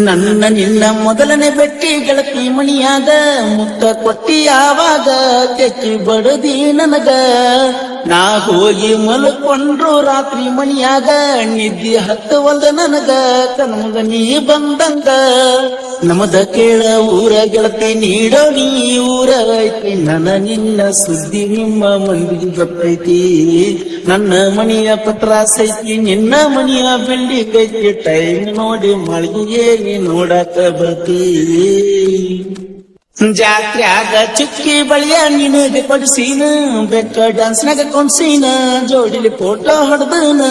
ನನ್ನ ನಿನ್ನ ಮೊದಲನೇ ಬೆಟ್ಟಿ ಗೆಳತಿ ಮಣಿಯಾಗ ಮುತ್ತ ಕೊಟ್ಟಿ ಯಾವಾಗ ತೆಕ್ಕಿ ಬಡದಿ ನನಗ ನಾ ಹೋಗಿ ಮಲ್ಕೊಂಡ್ರು ರಾತ್ರಿ ಮಣಿಯಾಗ ನಿದ್ದೆ ಹತ್ತವಲ್ದ ನನಗ ಕಣ್ಮಗ ನೀ ಬಂದಂಗ ನಮದ ಕೇಳ ಊರ ಗೆಳತಿ ನೀಡೋ ನೀ ಊರ ಐತಿ ನನ್ನ ನಿನ್ನ ಸುದ್ದಿ ನಿಮ್ಮ ಮಂದಿಗೆ ಗೊತ್ತೈತಿ ನನ್ನ ಮಣಿಯ ಪತ್ರ ಸೈತಿ ನಿನ್ನ ಮಣಿಯ ಬೆಳ್ಳಿ ಕೈತಿ ಟೈಮ್ ನೋಡಿ ಮಳಿಗೆ ನೋಡಕ ಬರ್ತಿ ಜಾತ್ರ್ಯಾಗ ಚುಕ್ಕಿ ಬಳಿಯ ನಿನಗೆ ಕೊಡಿಸೀನ ಬೆಕ್ಕ ಡ್ಯಾನ್ಸ್ನಾಗ ಕೊಂಡ್ಸೀನ ಜೋಡಿಲಿ ಫೋಟೋ ಹೊಡೆದನ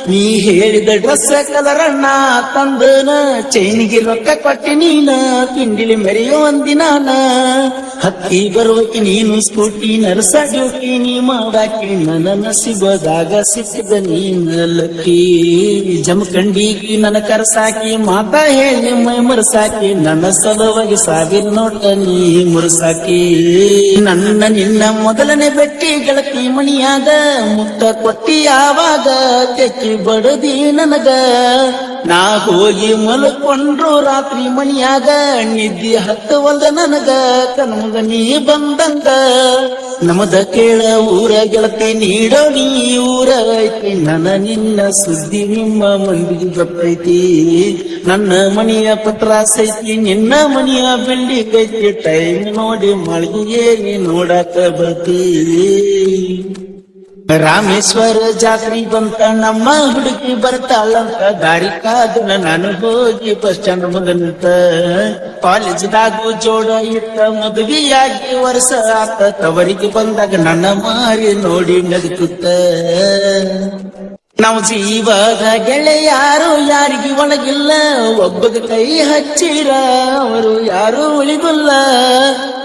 ನೀ ಹೇಳಿದ ಡ್ರೆಸ್ ಕಲರಣ್ಣ ತಂದನ ಚೈನಿಗೆ ರೊಕ್ಕ ಕೊಟ್ಟಿ ನೀನ ತಿಂಡಿಲಿ ಮೆರೆಯೋ ಒಂದಿನಾನ ಹತ್ತಿ ಬರುವಕಿ ನೀನು ಸ್ಕೂಟಿ ನರಸ ಡ್ಯೂಟಿ ನೀ ಮಾಡಾಕಿ ನನ್ನ ನಸಿಬದಾಗ ಸಿಕ್ಕಿದ ನೀನ ಲಕ್ಕಿ ಜಮಖಂಡಿಗಿ ನನ್ನ ಕರಸಾಕಿ ಮಾತಾ ಹೇಳಿ ಮೈ ಮರಸಾಕಿ ನನ್ನ ಸಲುವಾಗಿ ಸಾವಿರ ನೋಡ್ತ ನೀ ಮುರಸಾಕಿ ನನ್ನ ನಿನ್ನ ಮೊದಲನೇ ಬೆಟ್ಟಿ ಗೆಳತಿ ಮಣಿಯಾಗ ಮುತ್ತ ಕೊಟ್ಟಿ ಯಾವಾಗ ತೆಕ್ಕಿ ಬಡದಿ ನನಗ ನಾ ಹೋಗಿ ಮಲ್ಕೊಂಡ್ರು ರಾತ್ರಿ ಮಣಿಯಾಗ ನಿದ್ದೆ ಹತ್ತವಲ್ದ ನನಗ ಕಣ್ಮಗ ನೀ ಬಂದಂಗ ನಮದ ಕೇಳ ಊರ ಗೆಳತಿ ನೀಡೋ ನೀ ಊರ ಐತಿ ನನ್ನ ನಿನ್ನ ಸುದ್ದಿ ನಿಮ್ಮ ಮಂದಿಗೆ ಗೊತ್ತೈತಿ ನನ್ನ ಮಣಿಯ ಪತ್ರ ಸೈತಿ ನಿನ್ನ ಮಣಿಯ ಬೆಳ್ಳಿ ಕೈತಿ ಟೈಮ್ ನೋಡಿ ಮಳಿಗೆ ನೋಡಕ ಬರ್ತಿ ರಾಮೇಶ್ವರ ಜಾತ್ರೆ ಬಂತ ನಮ್ಮ ಹುಡುಗಿ ಬರ್ತಾಳಂತ ದಾರಿ ಕಾದನ ನಾನು ಹೋಗಿ ಬಸ್ ಸ್ಟ್ಯಾಂಡ್ ಮುಂದೆ ನಿಂತ ಕಾಲೇಜ್ದಾಗು ಜೋಡ ಇಟ್ಟ ಮದುವೆಯಾಗಿ ವರ್ಷ ಆತ ತವರಿಗೆ ಬಂದಾಗ ನನ್ನ ಮಾರಿ ನೋಡಿ ನಗುತ್ತ ನಾವು ಜೀವದ ಗೆಳೆಯಾರು ಯಾರಿಗೆ ಒಳಗಿಲ್ಲ ಒಬ್ಬಗ ಕೈ ಹಚ್ಚಿರ ಅವರು ಯಾರು ಉಳಿಗುಲ್ಲ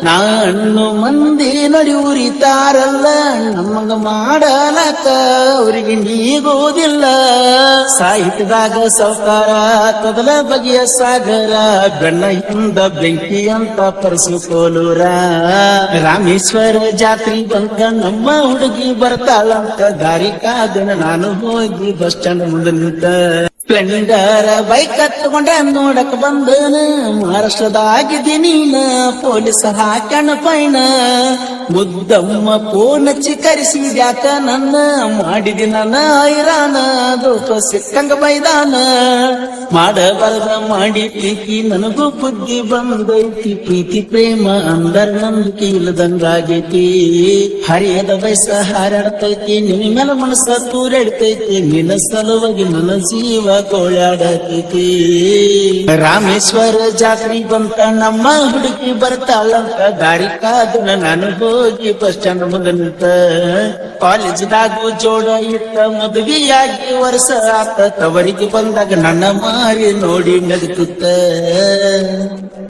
ನಾನು ಮಂದಿ ನಡಿ ಉರಿತಾರಲ್ಲ ನಮಗ ಮಾಡಲಕ್ಕ ಅವರಿಗೆ ನೀಗೋದಿಲ್ಲ ಸಾಹಿತ್ಯದಾಗ ಸೌಕಾರ ಕದಲ ಬಗೆಯ ಸಾಗರ ಬೆಣ್ಣ ಹಿಂದ ಬೆಂಕಿ ಅಂತ ಪರಸುಕೋಲೂರ ರಾಮೇಶ್ವರ ಜಾತ್ರೆ ಬಂತ ನಮ್ಮ ಹುಡುಗಿ ಬರ್ತಾಳಂತ ದಾರಿ ಕಾದನ ನಾನು ಹೋಗಿ ಬಸ್ ಸ್ಟ್ಯಾಂಡ್ ಮುಂದೆ ನಿಂತ ಸ್ಪ್ಲೆಂಡರ್ ಬೈಕ್ ಹತ್ಕೊಂಡ ನೋಡಕ್ ಬಂದನ ಮಹಾರಾಷ್ಟ್ರದಾಗಿದ್ದೀನಿ ಪೊಲೀಸ್ ಹಾಕ್ಯಾನ ಪೈನ ಮುದ್ದಮ್ಮ ಫೋನ್ ಹಚ್ಚಿ ಕರೆಸಿದ್ಯಾಕ ನನ್ನ ಮಾಡಿದಿ ನನ್ನ ಐರಾನ ದೋಪ ಸಿಕ್ಕಂಗ ಬೈದಾನ ಮಾಡಬಾರ್ದ ಮಾಡಿ ಪ್ರೀತಿ ನನಗೂ ಬುದ್ಧಿ ಬಂದೈತಿ ಪ್ರೀತಿ ಪ್ರೇಮ ಅಂದರ ನಂಬಿಕೆ ಇಲ್ಲದಂಗಾಗೈತಿ ಹರಿಯದ ವಯಸ್ಸ ಹಾರಾಡ್ತೈತಿ ನಿನ್ನ ಮೇಲೆ ಮನಸ್ಸ ತೂರಾಡ್ತೈತಿ ನಿನ್ನ ಸಲುವಾಗಿ ನನ್ನ ಜೀವ ಗೋಳಾಡತೈತಿ ರಾಮೇಶ್ವರ ಜಾತ್ರೆ ಬಂತ ನಮ್ಮ ಹುಡುಗಿ ಬರ್ತಾಳಂತ ದಾರಿ ಕಾದನ ನಾನು ಹೋಗಿ ಬಸ್ ಸ್ಟ್ಯಾಂಡ್ ಮುಂದೆ ನಿಂತ ಕಾಲೇಜ್ದಾಗು ಜೋಡ ಇಟ್ಟ ಮದುವೆಯಾಗಿ ವರ್ಷ ಆತ ತವರಿಗೆ ಬಂದಾಗ ನನ್ನ ಮಾರಿ ನೋಡಿ ನಗುತ್ತ